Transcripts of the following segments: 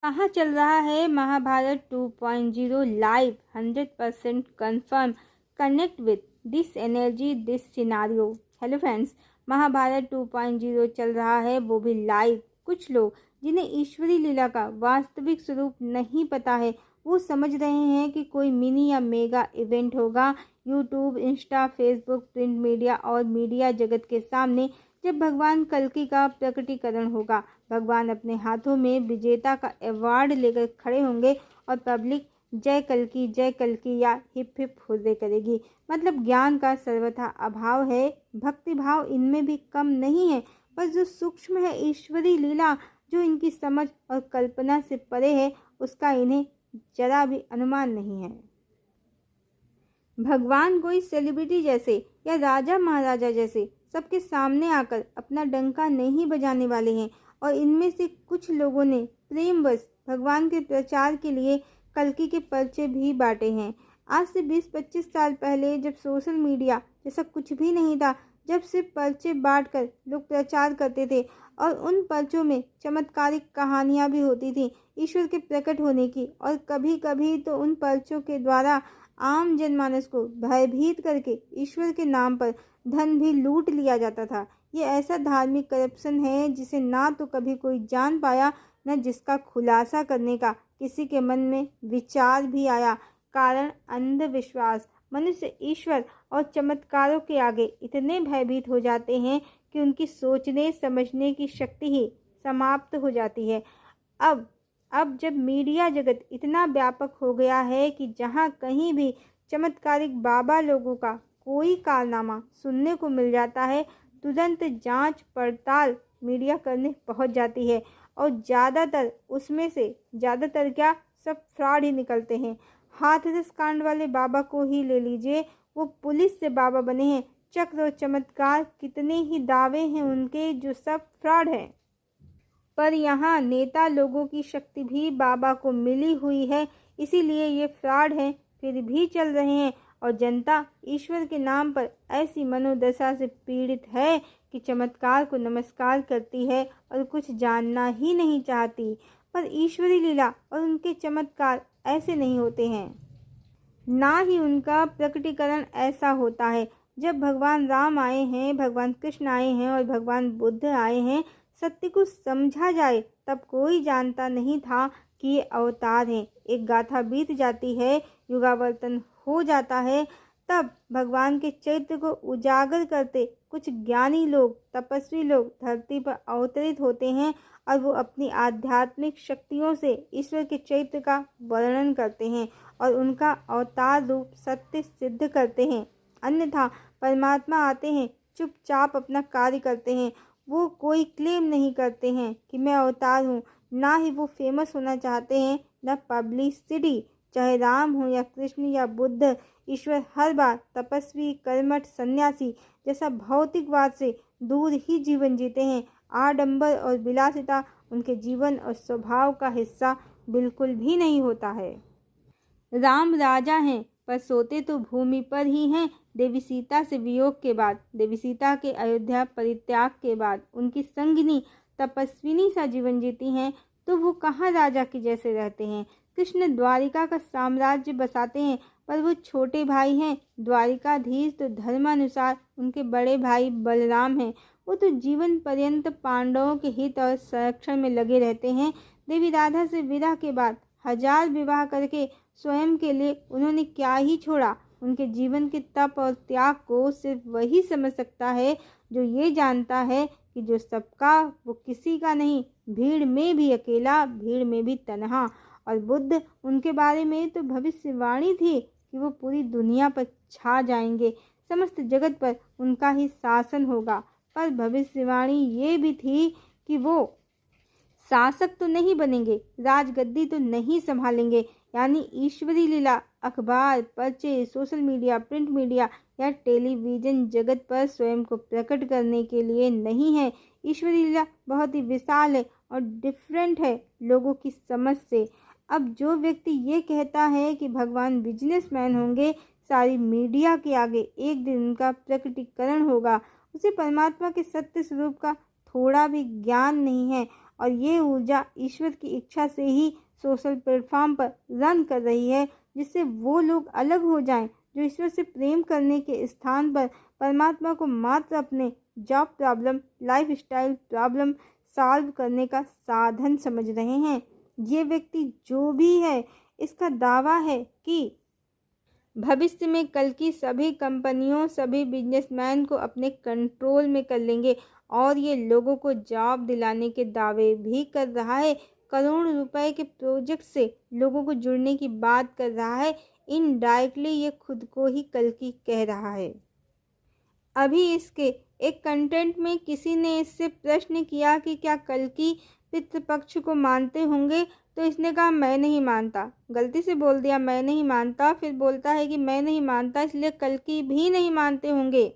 कहाँ चल रहा है Mahabharat 2.0 live 100% confirm. Connect with this energy this scenario. Hello friends, Mahabharat 2.0 चल रहा है, वो भी लाइव। कुछ लोग जिन्हें ईश्वरी लीला का वास्तविक स्वरूप नहीं पता है, वो समझ रहे हैं कि कोई मिनी या मेगा इवेंट होगा YouTube, Insta, Facebook, print media और मीडिया जगत के सामने, जब भगवान कल्कि का प्रकटीकरण होगा। भगवान अपने हाथों में विजेता का अवार्ड लेकर खड़े होंगे और पब्लिक जय कल्कि या हिप हिप हुर्रे करेगी। मतलब ज्ञान का सर्वथा अभाव है, भक्ति भाव इनमें भी कम नहीं है, पर जो सूक्ष्म है ईश्वरी लीला, जो इनकी समझ और कल्पना से परे है, उसका इन्हें जरा भी अनुमान नहीं है। भगवान कोई सेलिब्रिटी जैसे या राजा महाराजा जैसे सबके सामने आकर अपना डंका नहीं बजाने वाले हैं, और इनमें से कुछ लोगों ने प्रेमवश भगवान के प्रचार के लिए कल्कि के पर्चे भी बांटे हैं। आज से 20-25 साल पहले, जब सोशल मीडिया जैसा कुछ भी नहीं था, जब सिर्फ पर्चे बांटकर लोग प्रचार करते थे और उन पर्चों में चमत्कारिक कहानियां भी होती थी ईश्वर के प्रकट होने की, और कभी कभी तो उन पर्चों के द्वारा आम जनमानस को भयभीत करके ईश्वर के नाम पर धन भी लूट लिया जाता था। ये ऐसा धार्मिक करप्शन है जिसे ना तो कभी कोई जान पाया, न जिसका खुलासा करने का किसी के मन में विचार भी आया। कारण अंधविश्वास। मनुष्य ईश्वर और चमत्कारों के आगे इतने भयभीत हो जाते हैं कि उनकी सोचने समझने की शक्ति ही समाप्त हो जाती है। अब जब मीडिया जगत इतना व्यापक हो गया है कि जहां कहीं भी चमत्कारिक बाबा लोगों का कोई कारनामा सुनने को मिल जाता है, तुरंत जांच पड़ताल मीडिया करने पहुंच जाती है, और ज़्यादातर क्या, सब फ्रॉड ही निकलते हैं। हाथरस कांड वाले बाबा को ही ले लीजिए, वो पुलिस से बाबा बने हैं। चक्र और चमत्कार, कितने ही दावे हैं उनके जो सब फ्रॉड हैं। पर यहाँ नेता लोगों की शक्ति भी बाबा को मिली हुई है, इसीलिए ये फ्रॉड हैं फिर भी चल रहे हैं, और जनता ईश्वर के नाम पर ऐसी मनोदशा से पीड़ित है कि चमत्कार को नमस्कार करती है और कुछ जानना ही नहीं चाहती। पर ईश्वरी लीला और उनके चमत्कार ऐसे नहीं होते हैं, ना ही उनका प्रकटीकरण ऐसा होता है। जब भगवान राम आए हैं, भगवान कृष्ण आए हैं और भगवान बुद्ध आए हैं, सत्य को समझा जाए तब कोई जानता नहीं था कि ये अवतार हैं। एक गाथा बीत जाती है, युगावर्तन हो जाता है, तब भगवान के चरित्र को उजागर करते कुछ ज्ञानी लोग, तपस्वी लोग धरती पर अवतरित होते हैं, और वो अपनी आध्यात्मिक शक्तियों से ईश्वर के चरित्र का वर्णन करते हैं और उनका अवतार रूप सत्य सिद्ध करते हैं। अन्यथा परमात्मा आते हैं, चुपचाप अपना कार्य करते हैं। वो कोई क्लेम नहीं करते हैं कि मैं अवतार हूँ, ना ही वो फेमस होना चाहते हैं, न पब्लिसिटी। चाहे राम हो या कृष्ण या बुद्ध, ईश्वर हर बार तपस्वी, कर्मठ, सन्यासी जैसा भौतिकवाद से दूर ही जीवन जीते हैं। आडंबर और विलासिता उनके जीवन और स्वभाव का हिस्सा बिल्कुल भी नहीं होता है। राम राजा हैं, पर सोते तो भूमि पर ही हैं। देवी सीता से वियोग के बाद, देवी सीता के अयोध्या परित्याग के बाद उनकी संगिनी तपस्विनी सा जीवन जीती हैं, तो वो कहाँ राजा के जैसे रहते हैं। कृष्ण द्वारिका का साम्राज्य बसाते हैं, पर वो छोटे भाई हैं। द्वारिकाधीश तो धर्मानुसार उनके बड़े भाई बलराम हैं। वो तो जीवन पर्यंत पांडवों के हित और संरक्षण में लगे रहते हैं। देवी राधा से विरह के बाद 1000 विवाह करके स्वयं के लिए उन्होंने क्या ही छोड़ा। उनके जीवन के तप और त्याग को सिर्फ वही समझ सकता है जो ये जानता है कि जो सबका वो किसी का नहीं, भीड़ में भी अकेला, भीड़ में भी तन्हा। और बुद्ध, उनके बारे में तो भविष्यवाणी थी कि वो पूरी दुनिया पर छा जाएंगे, समस्त जगत पर उनका ही शासन होगा। पर भविष्यवाणी ये भी थी कि वो शासक तो नहीं बनेंगे, राजगद्दी तो नहीं संभालेंगे। यानी ईश्वरी लीला अखबार, पर्चे, सोशल मीडिया, प्रिंट मीडिया या टेलीविज़न जगत पर स्वयं को प्रकट करने के लिए नहीं है। ईश्वरी लीला बहुत ही विशाल है और डिफरेंट है लोगों की समझ से। अब जो व्यक्ति ये कहता है कि भगवान बिजनेसमैन होंगे, सारी मीडिया के आगे एक दिन उनका प्रकटीकरण होगा, उसे परमात्मा के सत्य स्वरूप का थोड़ा भी ज्ञान नहीं है। और ये ऊर्जा ईश्वर की इच्छा से ही सोशल प्लेटफॉर्म पर रन कर रही है, जिससे वो लोग अलग हो जाएं जो ईश्वर से प्रेम करने के स्थान पर परमात्मा को मात्र अपने job problem, lifestyle problem solve करने का साधन समझ रहे हैं। ये व्यक्ति जो भी है, इसका दावा है कि भविष्य में कल की सभी कंपनियों, सभी बिजनेसमैन को अपने कंट्रोल में कर लेंगे और ये लोगों को जॉब दिलाने के दावे भी कर रहा है। करोड़ रुपए के प्रोजेक्ट से लोगों को जुड़ने की बात कर रहा है। इनडायरेक्टली ये खुद को ही कल की कह रहा है। अभी इसके एक कंटेंट में किसी ने इससे प्रश्न किया कि क्या कल की पितृपक्ष को मानते होंगे, तो इसने कहा मैं नहीं मानता। गलती से बोल दिया मैं नहीं मानता, फिर बोलता है कि मैं नहीं मानता इसलिए कल की भी नहीं मानते होंगे।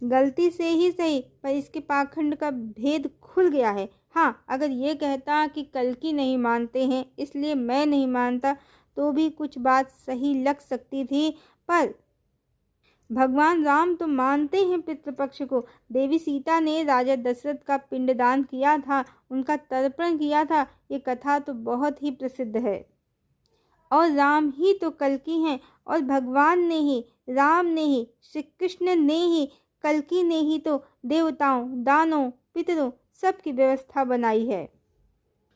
गलती से ही सही, पर इसके पाखंड का भेद खुल गया है। हाँ, अगर ये कहता कि कल की नहीं मानते हैं इसलिए मैं नहीं मानता, तो भी कुछ बात सही लग सकती थी, पर भगवान राम तो मानते हैं पितृपक्ष को। देवी सीता ने राजा दशरथ का पिंडदान किया था, उनका तर्पण किया था। ये कथा तो बहुत ही प्रसिद्ध है। और राम ही तो कल्कि हैं, और भगवान ने ही, राम ने ही, श्री कृष्ण ने ही, कल्कि ने ही तो देवताओं, दानों, पितरों सबकी व्यवस्था बनाई है।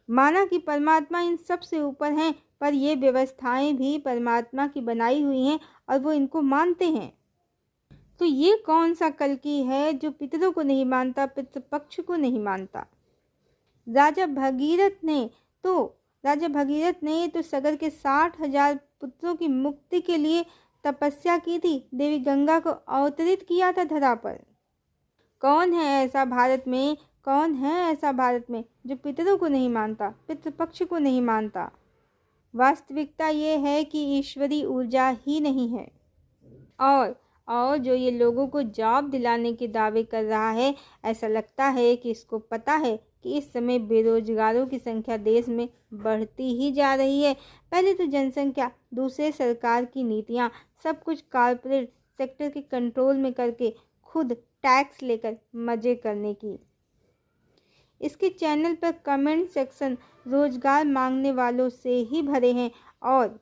माना कि परमात्मा इन सब से ऊपर हैं, पर ये व्यवस्थाएं भी परमात्मा की बनाई हुई हैं और वो इनको मानते हैं। तो ये कौन सा कल्कि है जो पितरों को नहीं मानता, पितृपक्ष को नहीं मानता? राजा भगीरथ ने तो सगर के 60,000 पुत्रों की मुक्ति के लिए तपस्या की थी। देवी गंगा को अवतरित किया था धरा पर। कौन है ऐसा भारत में जो पितरों को नहीं मानता, पितृपक्ष को नहीं मानता? वास्तविकता ये है कि ईश्वरी ऊर्जा ही नहीं है। और जो ये लोगों को जॉब दिलाने के दावे कर रहा है, ऐसा लगता है कि इसको पता है कि इस समय बेरोजगारों की संख्या देश में बढ़ती ही जा रही है। पहले तो जनसंख्या, दूसरे सरकार की नीतियां, सब कुछ कॉर्पोरेट सेक्टर के कंट्रोल में करके खुद टैक्स लेकर मजे करने की। इसके चैनल पर कमेंट सेक्शन रोजगार मांगने वालों से ही भरे हैं, और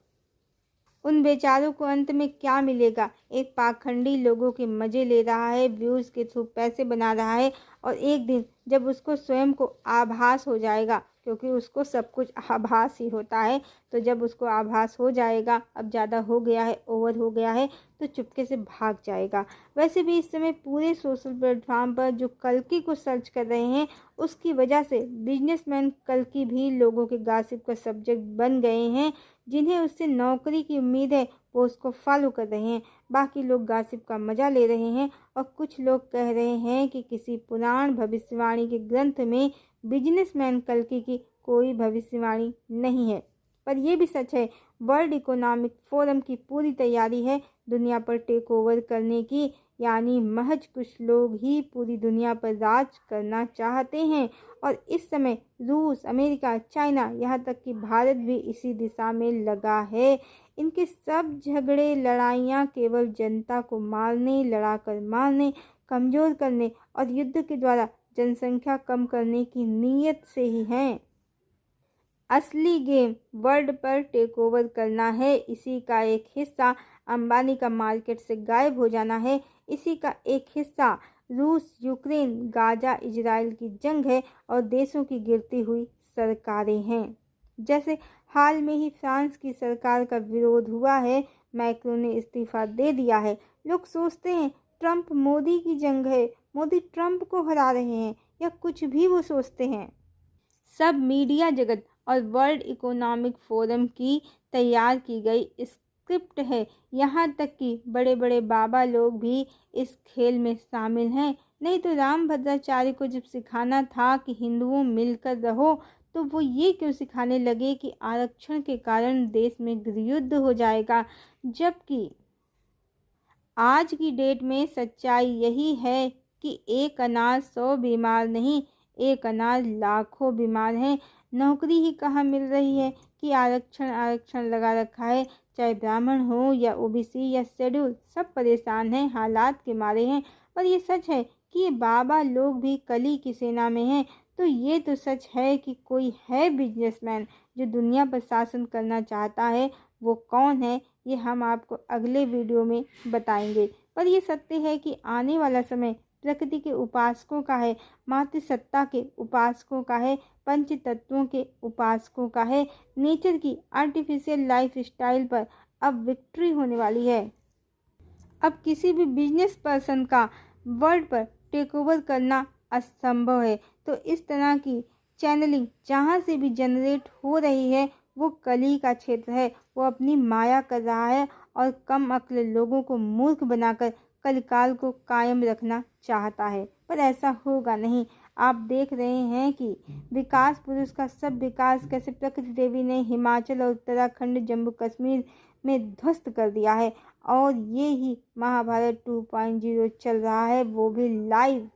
उन बेचारों को अंत में क्या मिलेगा? एक पाखंडी लोगों के मजे ले रहा है, व्यूज़ के थ्रू पैसे बना रहा है, और एक दिन जब उसको स्वयं को आभास हो जाएगा, क्योंकि उसको सब कुछ आभास ही होता है, तो जब उसको आभास हो जाएगा अब ज़्यादा हो गया है, ओवर हो गया है, तो चुपके से भाग जाएगा। वैसे भी इस समय पूरे सोशल प्लेटफॉर्म पर जो कल्कि को सर्च कर रहे हैं, उसकी वजह से बिजनेसमैन कल्कि भी लोगों के गॉसिप का सब्जेक्ट बन गए हैं। जिन्हें उससे नौकरी की उम्मीद है वो उसको फॉलो कर रहे हैं। बाकी लोग गॉसिप का मजा ले रहे हैं, और कुछ लोग कह रहे हैं कि किसी पुराण भविष्यवाणी के ग्रंथ में बिजनेसमैन कल्कि की कोई भविष्यवाणी नहीं है। पर यह भी सच है, वर्ल्ड इकोनॉमिक फोरम की पूरी तैयारी है दुनिया पर टेक ओवर करने की, यानी महज कुछ लोग ही पूरी दुनिया पर राज करना चाहते हैं। और इस समय रूस, अमेरिका, चाइना, यहाँ तक कि भारत भी इसी दिशा में लगा है। इनके सब झगड़े, लड़ाइयाँ केवल जनता को मारने, लड़ाकर मारने, कमज़ोर करने और युद्ध के द्वारा जनसंख्या कम करने की नीयत से ही हैं। असली गेम वर्ल्ड पर टेक ओवर करना है। इसी का एक हिस्सा अंबानी का मार्केट से गायब हो जाना है। इसी का एक हिस्सा रूस, यूक्रेन, गाजा, इजराइल की जंग है और देशों की गिरती हुई सरकारें हैं। जैसे हाल में ही फ्रांस की सरकार का विरोध हुआ है, मैक्रों ने इस्तीफा दे दिया है। लोग सोचते हैं ट्रंप मोदी की जंग है, मोदी ट्रंप को हरा रहे हैं, या कुछ भी वो सोचते हैं। सब मीडिया जगत और वर्ल्ड इकोनॉमिक फोरम की तैयार की गई स्क्रिप्ट है। यहाँ तक कि बड़े बड़े बाबा लोग भी इस खेल में शामिल हैं। नहीं तो राम भद्राचार्य को जब सिखाना था कि हिंदुओं मिलकर रहो, तो वो ये क्यों सिखाने लगे कि आरक्षण के कारण देश में गृहयुद्ध हो जाएगा? जबकि आज की डेट में सच्चाई यही है कि एक अनाज 100 बीमार नहीं, एक अनाज लाखों बीमार हैं। नौकरी ही कहाँ मिल रही है कि आरक्षण लगा रखा है। चाहे ब्राह्मण हो या ओबीसी या शेड्यूल, सब परेशान हैं, हालात के मारे हैं। पर ये सच है कि ये बाबा लोग भी कली की सेना में हैं। तो ये तो सच है कि कोई है बिजनेसमैन जो दुनिया पर शासन करना चाहता है। वो कौन है ये हम आपको अगले वीडियो में बताएंगे। पर ये सत्य है कि आने वाला समय प्रकृति के उपासकों का है, मातृसत्ता के उपासकों का है, पंच तत्वों के उपासकों का है। नेचर की आर्टिफिशियल लाइफ स्टाइल पर अब विक्ट्री होने वाली है। अब किसी भी बिजनेस पर्सन का वर्ल्ड पर टेक ओवर करना असंभव है। तो इस तरह की चैनलिंग जहाँ से भी जनरेट हो रही है वो कली का क्षेत्र है। वो अपनी माया कर रहा है और कम अक्ल लोगों को मूर्ख बनाकर कलिकाल को कायम रखना चाहता है। पर ऐसा होगा नहीं। आप देख रहे हैं कि विकास पुरुष का सब विकास कैसे प्रकृति देवी ने हिमाचल और उत्तराखंड जम्मू कश्मीर में ध्वस्त कर दिया है। और ये ही महाभारत 2.0 चल रहा है, वो भी लाइव।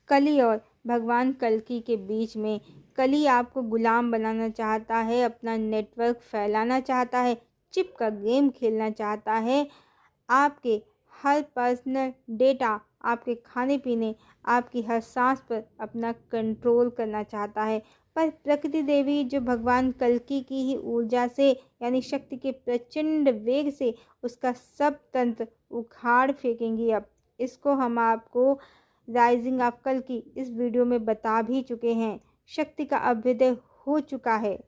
कली और भगवान कल्कि के बीच में। कली आपको गुलाम बनाना चाहता है, अपना नेटवर्क फैलाना चाहता है, चिप का गेम खेलना चाहता है, आपके हर पर्सनल डेटा, आपके खाने पीने, आपकी हर सांस पर अपना कंट्रोल करना चाहता है। पर प्रकृति देवी जो भगवान कल्कि की ही ऊर्जा से यानी शक्ति के प्रचंड वेग से उसका सब तंत्र उखाड़ फेंकेंगी। अब इसको हम आपको राइजिंग ऑफ कल्कि इस वीडियो में बता भी चुके हैं। शक्ति का अभ्युदय हो चुका है,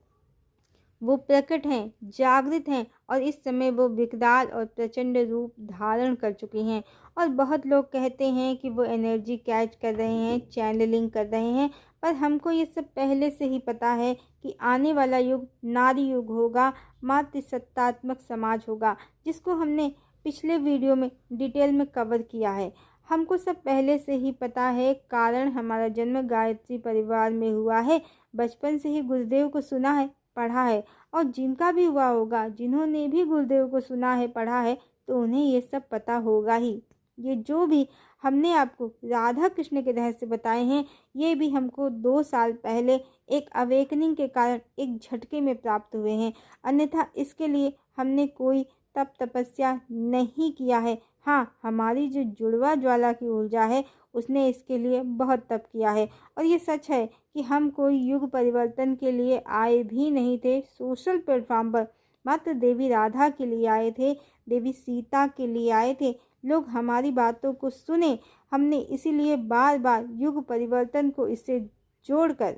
वो प्रकट हैं, जागृत हैं और इस समय वो विकराल और प्रचंड रूप धारण कर चुकी हैं। और बहुत लोग कहते हैं कि वो एनर्जी कैच कर रहे हैं, चैनलिंग कर रहे हैं, पर हमको ये सब पहले से ही पता है कि आने वाला युग नारी युग होगा, मातृसत्तात्मक समाज होगा, जिसको हमने पिछले वीडियो में डिटेल में कवर किया है। हमको सब पहले से ही पता है, कारण हमारा जन्म गायत्री परिवार में हुआ है। बचपन से ही गुरुदेव को सुना है, पढ़ा है, और जिनका भी हुआ होगा, जिन्होंने भी गुरुदेव को सुना है, पढ़ा है, तो उन्हें ये सब पता होगा ही। ये जो भी हमने आपको राधा कृष्ण के रहस्य बताए हैं, ये भी हमको 2 साल पहले एक अवेकनिंग के कारण एक झटके में प्राप्त हुए हैं। अन्यथा इसके लिए हमने कोई तप तपस्या नहीं किया है। हाँ, हमारी जो जुड़वा ज्वाला की ऊर्जा है उसने इसके लिए बहुत तप किया है। और ये सच है कि हम कोई युग परिवर्तन के लिए आए भी नहीं थे सोशल प्लेटफॉर्म पर, मात्र देवी राधा के लिए आए थे, देवी सीता के लिए आए थे। लोग हमारी बातों को सुने, हमने इसीलिए बार बार युग परिवर्तन को इससे जोड़कर,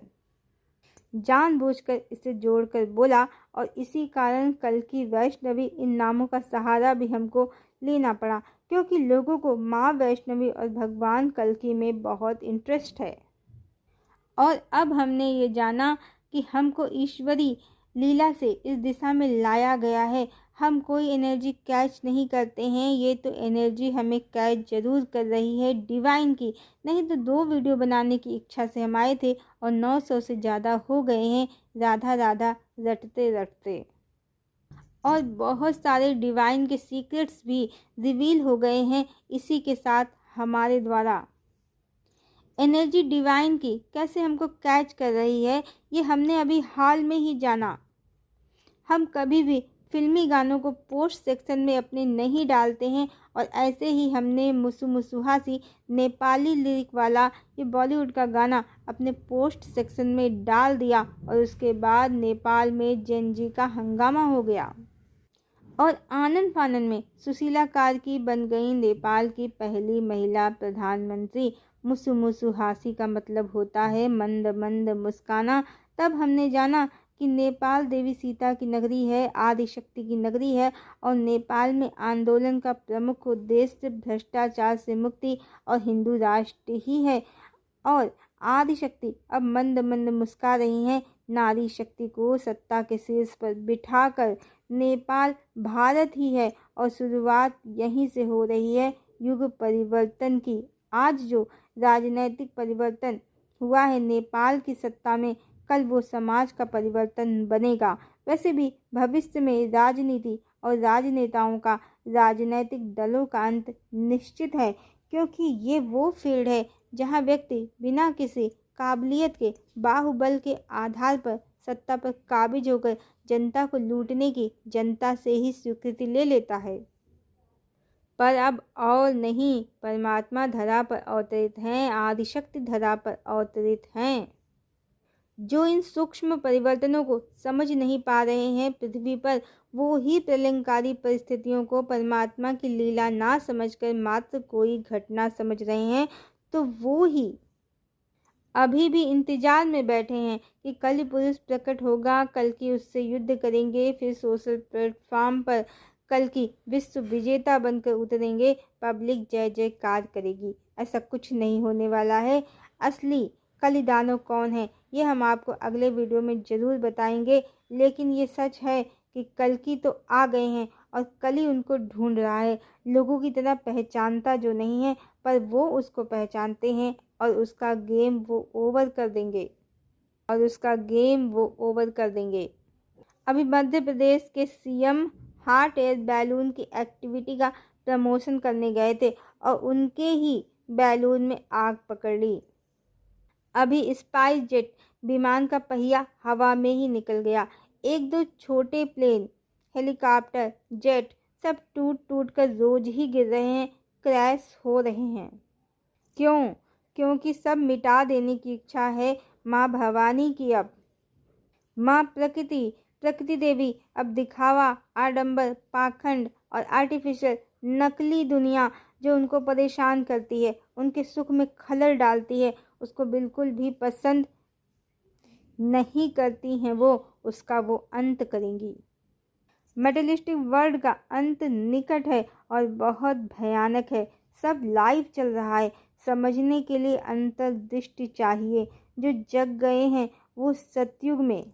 जानबूझकर इसे जोड़कर बोला। और इसी कारण कल की वैष्णवी इन नामों का सहारा भी हमको लेना पड़ा, क्योंकि लोगों को माँ वैष्णवी और भगवान कल्कि में बहुत इंटरेस्ट है। और अब हमने ये जाना कि हमको ईश्वरी लीला से इस दिशा में लाया गया है। हम कोई एनर्जी कैच नहीं करते हैं, ये तो एनर्जी हमें कैच जरूर कर रही है डिवाइन की। नहीं तो 2 वीडियो बनाने की इच्छा से हम आए थे और 900 से ज़्यादा हो गए हैं राधा राधा रटते रटते। और बहुत सारे डिवाइन के सीक्रेट्स भी रिवील हो गए हैं इसी के साथ हमारे द्वारा। एनर्जी डिवाइन की कैसे हमको कैच कर रही है ये हमने अभी हाल में ही जाना। हम कभी भी फिल्मी गानों को पोस्ट सेक्शन में अपने नहीं डालते हैं, और ऐसे ही हमने मुसु मुसुहासी नेपाली लिरिक वाला ये बॉलीवुड का गाना अपने पोस्ट सेक्शन में डाल दिया, और उसके बाद नेपाल में जेनजी का हंगामा हो गया। और आनन फानन में सुशीला कार्की बन गई नेपाल की पहली महिला प्रधानमंत्री। मुसु मुसुहासी का मतलब होता है मंद मंद मुस्काना। तब हमने जाना कि नेपाल देवी सीता की नगरी है, आदि शक्ति की नगरी है, और नेपाल में आंदोलन का प्रमुख उद्देश्य भ्रष्टाचार से मुक्ति और हिंदू राष्ट्र ही है। और आदि शक्ति अब मंद मंद मुस्का रही हैं, नारी शक्ति को सत्ता के शीर्ष पर बिठाकर। नेपाल भारत ही है और शुरुआत यहीं से हो रही है युग परिवर्तन की। आज जो राजनैतिक परिवर्तन हुआ है नेपाल की सत्ता में, कल वो समाज का परिवर्तन बनेगा। वैसे भी भविष्य में राजनीति और राजनेताओं का, राजनैतिक दलों का अंत निश्चित है, क्योंकि ये वो फील्ड है जहां व्यक्ति बिना किसी काबिलियत के, बाहुबल के आधार पर सत्ता पर काबिज होकर जनता को लूटने की, जनता से ही स्वीकृति ले लेता है। पर अब और नहीं, परमात्मा धरा पर अवतरित हैं, आदिशक्ति धरा पर अवतरित हैं। जो इन सूक्ष्म परिवर्तनों को समझ नहीं पा रहे हैं पृथ्वी पर, वो ही प्रलयंकारी परिस्थितियों को परमात्मा की लीला ना समझकर मात्र कोई घटना समझ रहे हैं, तो वो ही अभी भी इंतजार में बैठे हैं कि कल पुरुष प्रकट होगा, कल की उससे युद्ध करेंगे, फिर सोशल प्लेटफॉर्म पर कल की विश्व विजेता बनकर उतरेंगे, पब्लिक जय जयकार करेगी। ऐसा कुछ नहीं होने वाला है। असली कलिदानो कौन है ये हम आपको अगले वीडियो में ज़रूर बताएंगे, लेकिन ये सच है कि कल्कि तो आ गए हैं और कली उनको ढूंढ रहा है। लोगों की तरह पहचानता जो नहीं है, पर वो उसको पहचानते हैं और उसका गेम वो ओवर कर देंगे। अभी मध्य प्रदेश के सीएम हॉट एयर बैलून की एक्टिविटी का प्रमोशन करने गए थे और उनके ही बैलून में आग पकड़ ली। अभी स्पाइस जेट विमान का पहिया हवा में ही निकल गया। एक दो छोटे प्लेन, हेलीकॉप्टर, जेट सब टूट कर रोज ही गिर रहे हैं, क्रैश हो रहे हैं। क्यों? क्योंकि सब मिटा देने की इच्छा है माँ भवानी की। अब माँ प्रकृति देवी अब दिखावा, आडंबर, पाखंड और आर्टिफिशियल नकली दुनिया जो उनको परेशान करती है, उनके सुख में खलल डालती है, उसको बिल्कुल भी पसंद नहीं करती हैं। वो उसका अंत करेंगी। मेटेरियलिस्टिक वर्ल्ड का अंत निकट है और बहुत भयानक है। सब लाइव चल रहा है। समझने के लिए अंतर्दृष्टि चाहिए। जो जग गए हैं वो सतयुग में,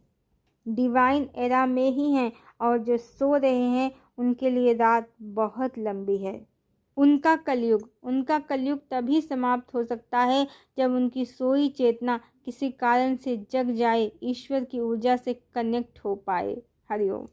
डिवाइन एरा में ही हैं, और जो सो रहे हैं उनके लिए रात बहुत लंबी है। उनका कलयुग तभी समाप्त हो सकता है जब उनकी सोई चेतना किसी कारण से जग जाए, ईश्वर की ऊर्जा से कनेक्ट हो पाए। हरिओम।